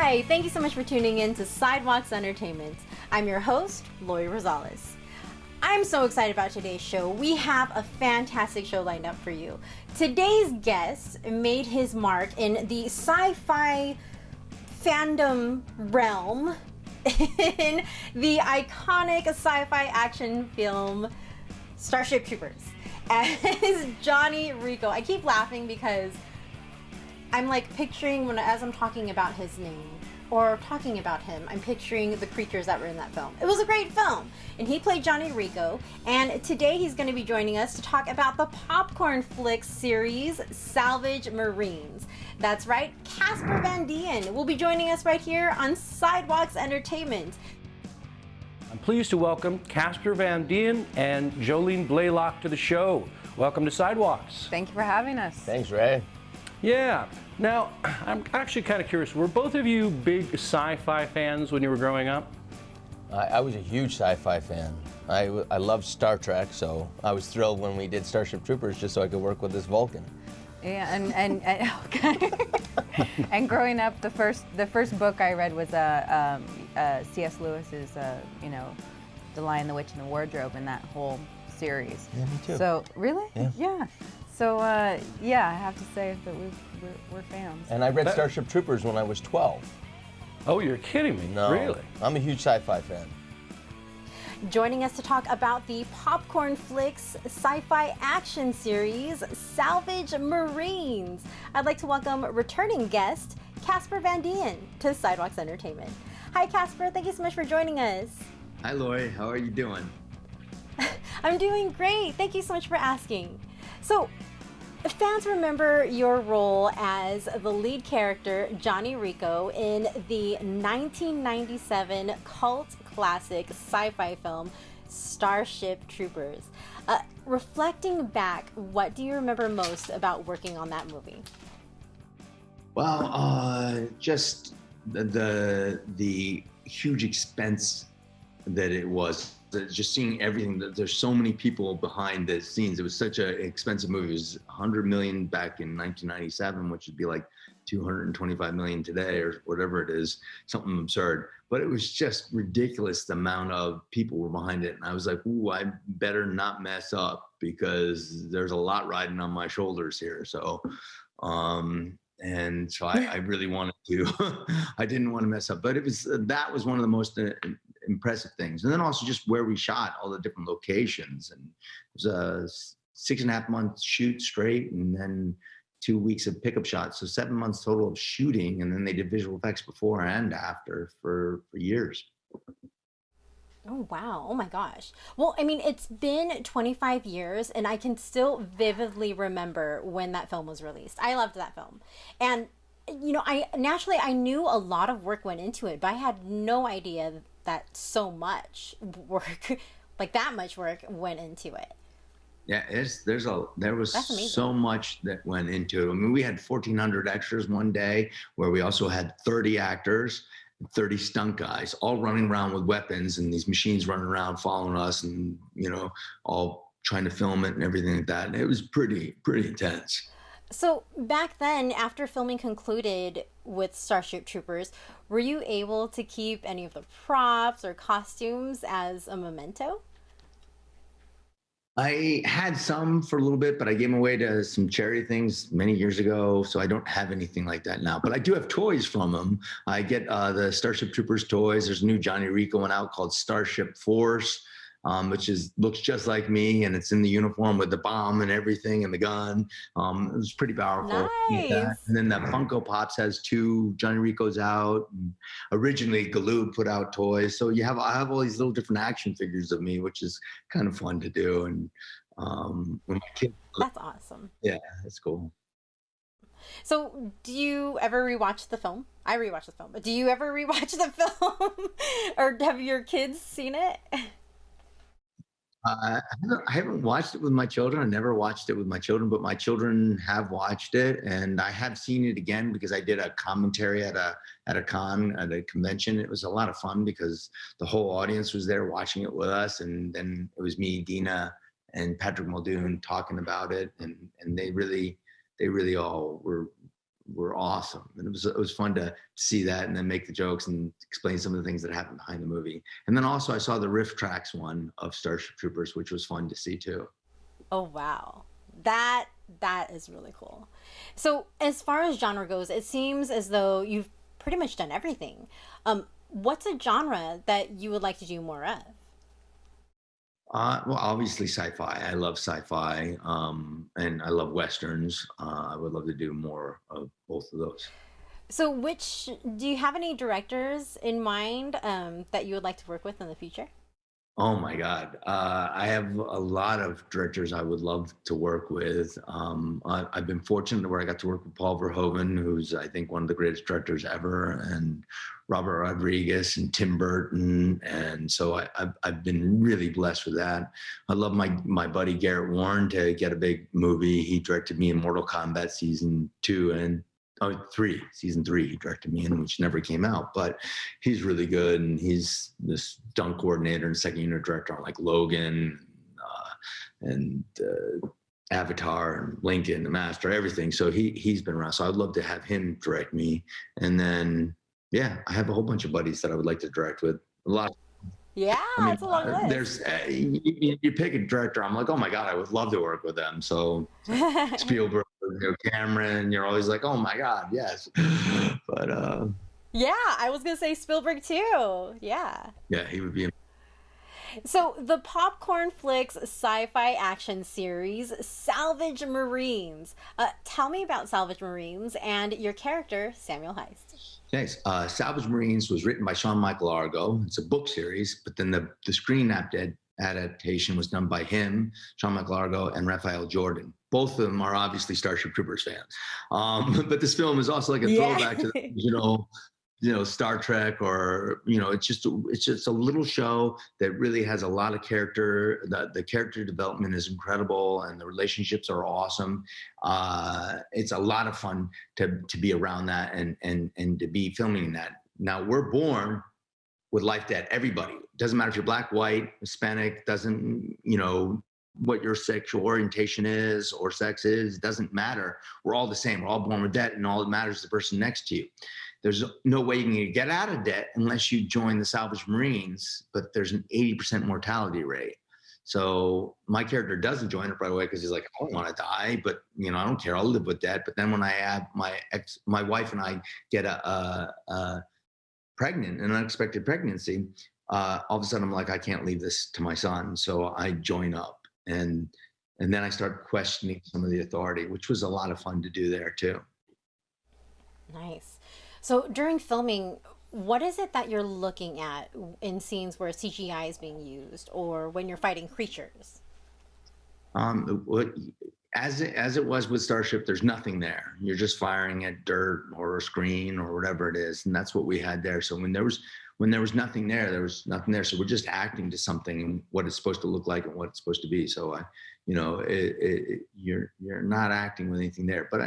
Hi, thank you so much for tuning in to Sidewalks Entertainment. I'm your host, Lori Rosales. I'm so excited about today's show. We have a fantastic show lined up for you. Today's guest made his mark in the sci-fi fandom realm in the iconic sci-fi action film Starship Troopers as Johnny Rico. I keep laughing because I'm like picturing as I'm talking about his name or talking about him, I'm picturing the creatures that were in that film. It was a great film, and he played Johnny Rico, and today he's going to be joining us to talk about the Popcornflix series, Salvage Marines. That's right, Casper Van Dien will be joining us right here on Sidewalks Entertainment. I'm pleased to welcome Casper Van Dien and Jolene Blalock to the show. Welcome to Sidewalks. Thank you for having us. Thanks, Ray. Yeah. Now, I'm actually kind of curious, were both of you big sci-fi fans when you were growing up? I was a huge sci-fi fan. I loved Star Trek, so I was thrilled when we did Starship Troopers just so I could work with this Vulcan. Yeah, and growing up, the first book I read was C.S. Lewis's, The Lion, the Witch, and the Wardrobe, and that whole series. Yeah, me too. So really, yeah. So I have to say that we're fans. And I read Starship Troopers when I was 12. Oh, you're kidding me? No, Really? I'm a huge sci-fi fan. Joining us to talk about the Popcornflix sci-fi action series, Salvage Marines, I'd like to welcome returning guest, Casper Van Dien, to Sidewalks Entertainment. Hi, Casper. Thank you so much for joining us. Hi, Lori. How are you doing? I'm doing great. Thank you so much for asking. So, fans remember your role as the lead character, Johnny Rico, in the 1997 cult classic sci-fi film, Starship Troopers. Reflecting back, what do you remember most about working on that movie? Well, just the huge expense that it was. Just seeing everything, there's so many people behind the scenes. It was such an expensive movie. It was $100 million back in 1997, which would be like $225 million today or whatever it is, something absurd. But it was just ridiculous the amount of people were behind it. And I was like, ooh, I better not mess up because there's a lot riding on my shoulders here. So, and so I really wanted to, I didn't want to mess up, but that was one of the most impressive things. And then also just where we shot, all the different locations. And it was a 6.5 month shoot straight, and then 2 weeks of pickup shots. So 7 months total of shooting. And then they did visual effects before and after for years. Oh, wow. Oh, my gosh. Well, I mean, it's been 25 years, and I can still vividly remember when that film was released. I loved that film. And, I knew a lot of work went into it, but I had no idea that so much work, like that much work went into it. Yeah, there was so much that went into it. I mean, we had 1,400 extras one day where we also had 30 actors, 30 stunt guys, all running around with weapons and these machines running around following us and, all trying to film it and everything like that. And it was pretty intense. So back then, after filming concluded with Starship Troopers, were you able to keep any of the props or costumes as a memento? I had some for a little bit, but I gave them away to some charity things many years ago, so I don't have anything like that now. But I do have toys from them. I get the Starship Troopers toys. There's a new Johnny Rico one out called Starship Force, which looks just like me, and it's in the uniform with the bomb and everything and the gun. It was pretty powerful. Nice. And then the Funko Pops has 2 Johnny Ricos out. And originally, Galoob put out toys, so I have all these little different action figures of me, which is kind of fun to do. And when my kids, That's awesome. yeah, it's cool. So do you ever rewatch the film? I rewatch the film, but do you ever rewatch the film? Or have your kids seen it? I haven't watched it with my children. I never watched it with my children, but my children have watched it, and I have seen it again because I did a commentary at a convention. It was a lot of fun because the whole audience was there watching it with us, and then it was me, Dina, and Patrick Muldoon talking about it, and they really all were were awesome, and it was fun to see that and then make the jokes and explain some of the things that happened behind the movie. And then also I saw the riff tracks one of Starship Troopers, which was fun to see too. Oh wow, that is really cool. So as far as genre goes, it seems as though you've pretty much done everything. What's a genre that you would like to do more of? Well, obviously sci-fi. I love sci-fi, and I love westerns. I would love to do more of both of those. So do you have any directors in mind that you would like to work with in the future? Oh my God. I have a lot of directors I would love to work with. I've been fortunate where I got to work with Paul Verhoeven, who's I think one of the greatest directors ever, and Robert Rodriguez and Tim Burton. And so I've been really blessed with that. I love my buddy Garrett Warren to get a big movie. He directed me in Mortal Kombat season 2 and season 3 he directed me in, which never came out, but he's really good, and he's this stunt coordinator and second unit director on like Logan and Avatar and Lincoln, The Master, everything. So he's been around. So I'd love to have him direct me. And then I have a whole bunch of buddies that I would like to direct with. A lot. Yeah, it's a long list. There's you pick a director, I'm like, oh my God, I would love to work with them. So Spielberg, Cameron, you're always like, oh my God, yes. But yeah, I was gonna say Spielberg too. Yeah, he would be. So the Popcornflix sci-fi action series, Salvage Marines. Tell me about Salvage Marines and your character, Samuel Heist. Nice. Salvage Marines was written by Sean Michael Argo. It's a book series, but then the screen adaptation was done by him, Sean Michael Argo, and Raphael Jordan. Both of them are obviously Starship Troopers fans. But this film is also like a throwback to Star Trek, or it's just a little show that really has a lot of character. The character development is incredible, and the relationships are awesome. It's a lot of fun to be around that and to be filming that. Now, we're born with life debt. Everybody, doesn't matter if you're black, white, Hispanic, doesn't what your sexual orientation is or sex is, doesn't matter. We're all the same. We're all born with debt, and all that matters is the person next to you. There's no way you can get out of debt unless you join the Salvage Marines, but there's an 80% mortality rate. So my character doesn't join it right away because he's like, I don't want to die, but I don't care. I'll live with that. But then when I have my wife and I get an unexpected pregnancy, all of a sudden I'm like, I can't leave this to my son. So I join up, and then I start questioning some of the authority, which was a lot of fun to do there too. Nice. So during filming, what is it that you're looking at in scenes where CGI is being used, or when you're fighting creatures? As it was with Starship, there's nothing there. You're just firing at dirt or a screen or whatever it is, and that's what we had there. So when there was nothing there, there was nothing there. So we're just acting to something and what it's supposed to look like and what it's supposed to be. So you're not acting with anything there. But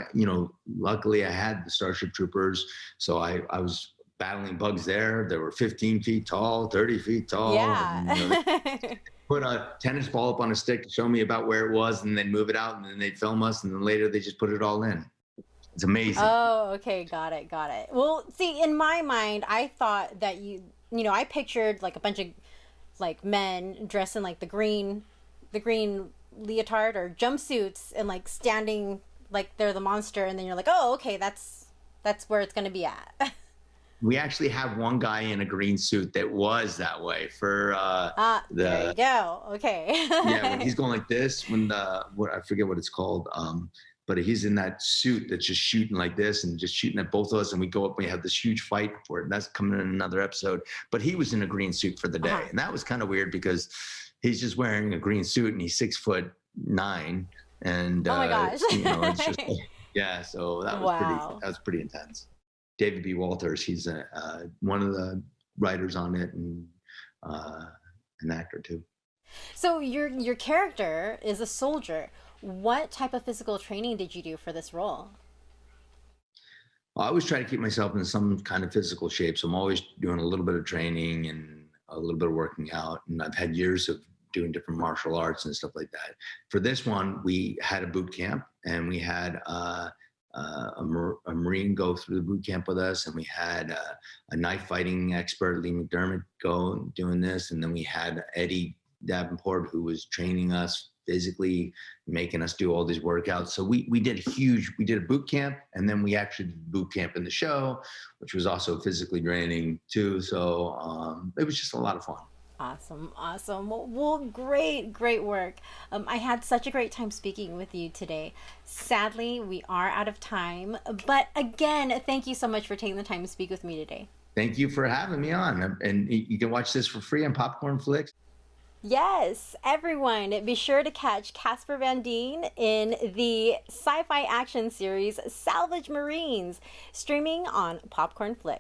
luckily I had the Starship Troopers, so I was battling bugs there. They were 15 feet tall, 30 feet tall. Yeah. And, put a tennis ball up on a stick to show me about where it was, and then move it out, and then they'd film us, and then later they just put it all in. It's amazing. Oh, okay. Got it. Well, see, in my mind, I thought that I pictured like a bunch of like men dressed in like the green leotard or jumpsuits and like standing like they're the monster, and then you're like, oh, okay, that's where it's going to be at. We actually have one guy in a green suit that was that way for there you go. Okay. Yeah, when he's going like this, I forget what it's called, but he's in that suit that's just shooting like this and just shooting at both of us, and we go up and we have this huge fight for it. And that's coming in another episode. But he was in a green suit for the day, and that was kind of weird because he's just wearing a green suit and he's 6'9", and oh my gosh, it's just So that was pretty intense. David B. Walters, he's one of the writers on it, and an actor too. So your character is a soldier. What type of physical training did you do for this role? I always try to keep myself in some kind of physical shape, so I'm always doing a little bit of training and a little bit of working out, and I've had years of doing different martial arts and stuff like that. For this one, we had a boot camp, and we had a Marine go through the boot camp with us, and we had a knife fighting expert, Lee McDermott, go doing this, and then we had Eddie Davenport, who was training us physically, making us do all these workouts. So we did a boot camp, and then we actually did boot camp in the show, which was also physically draining too. So it was just a lot of fun. Awesome. Well, great work. I had such a great time speaking with you today. Sadly, we are out of time, but again, thank you so much for taking the time to speak with me today. Thank you for having me on, and you can watch this for free on Popcornflix. Yes, everyone, be sure to catch Casper Van Dien in the sci-fi action series Salvage Marines, streaming on Popcornflix.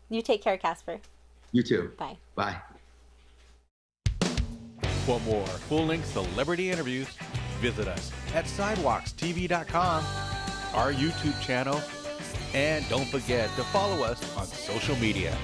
You take care, Casper. You too. Bye. Bye. For more full-length celebrity interviews, visit us at sidewalkstv.com, our YouTube channel, and don't forget to follow us on social media.